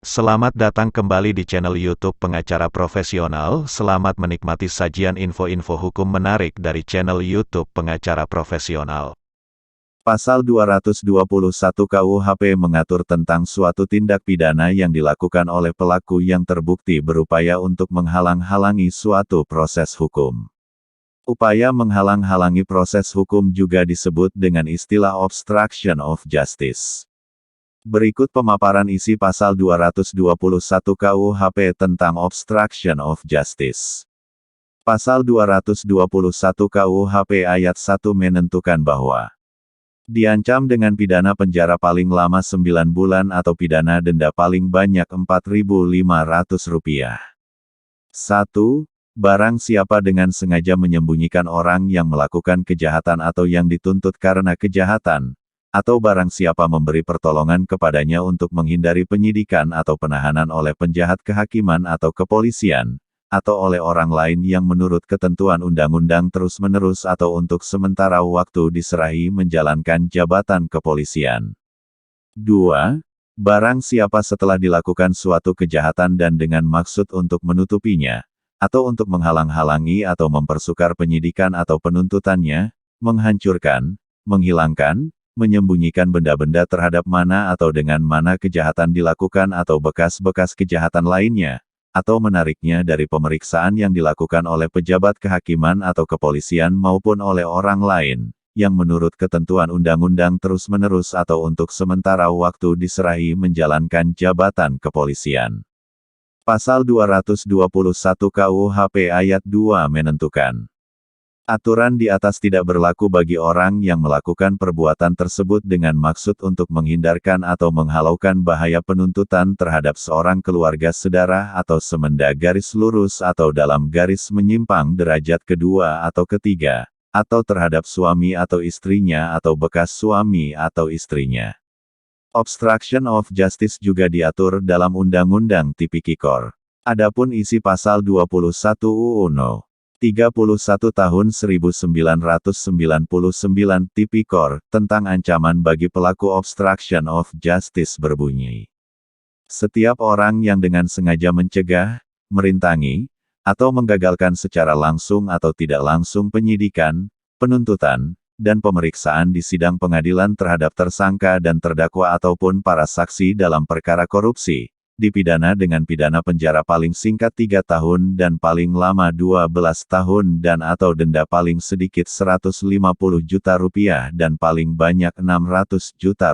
Selamat datang kembali di channel YouTube Pengacara Profesional. Selamat menikmati sajian info-info hukum menarik dari channel YouTube Pengacara Profesional. Pasal 221 KUHP mengatur tentang suatu tindak pidana yang dilakukan oleh pelaku yang terbukti berupaya untuk menghalang-halangi suatu proses hukum. Upaya menghalang-halangi proses hukum juga disebut dengan istilah obstruction of justice. Berikut pemaparan isi pasal 221 KUHP tentang obstruction of justice. Pasal 221 KUHP ayat 1 menentukan bahwa diancam dengan pidana penjara paling lama 9 bulan atau pidana denda paling banyak Rp4.500. 1. Barang siapa dengan sengaja menyembunyikan orang yang melakukan kejahatan atau yang dituntut karena kejahatan, atau barang siapa memberi pertolongan kepadanya untuk menghindari penyidikan atau penahanan oleh penjahat kehakiman atau kepolisian, atau oleh orang lain yang menurut ketentuan undang-undang terus-menerus atau untuk sementara waktu diserahi menjalankan jabatan kepolisian. 2. Barang siapa setelah dilakukan suatu kejahatan dan dengan maksud untuk menutupinya, atau untuk menghalang-halangi atau mempersukar penyidikan atau penuntutannya, menghancurkan, menghilangkan, menyembunyikan benda-benda terhadap mana atau dengan mana kejahatan dilakukan atau bekas-bekas kejahatan lainnya, atau menariknya dari pemeriksaan yang dilakukan oleh pejabat kehakiman atau kepolisian maupun oleh orang lain, yang menurut ketentuan undang-undang terus-menerus atau untuk sementara waktu diserahi menjalankan jabatan kepolisian. Pasal 221 KUHP ayat 2 menentukan aturan di atas tidak berlaku bagi orang yang melakukan perbuatan tersebut dengan maksud untuk menghindarkan atau menghalaukan bahaya penuntutan terhadap seorang keluarga saudara atau semenda garis lurus atau dalam garis menyimpang derajat kedua atau ketiga, atau terhadap suami atau istrinya atau bekas suami atau istrinya. Obstruction of justice juga diatur dalam Undang-Undang Tipikor. Adapun isi pasal 21 UU No. 31 tahun 1999 Tipikor, tentang ancaman bagi pelaku obstruction of justice berbunyi. Setiap orang yang dengan sengaja mencegah, merintangi, atau menggagalkan secara langsung atau tidak langsung penyidikan, penuntutan, dan pemeriksaan di sidang pengadilan terhadap tersangka dan terdakwa ataupun para saksi dalam perkara korupsi, dipidana dengan pidana penjara paling singkat 3 tahun dan paling lama 12 tahun dan atau denda paling sedikit Rp150 juta dan paling banyak Rp600 juta.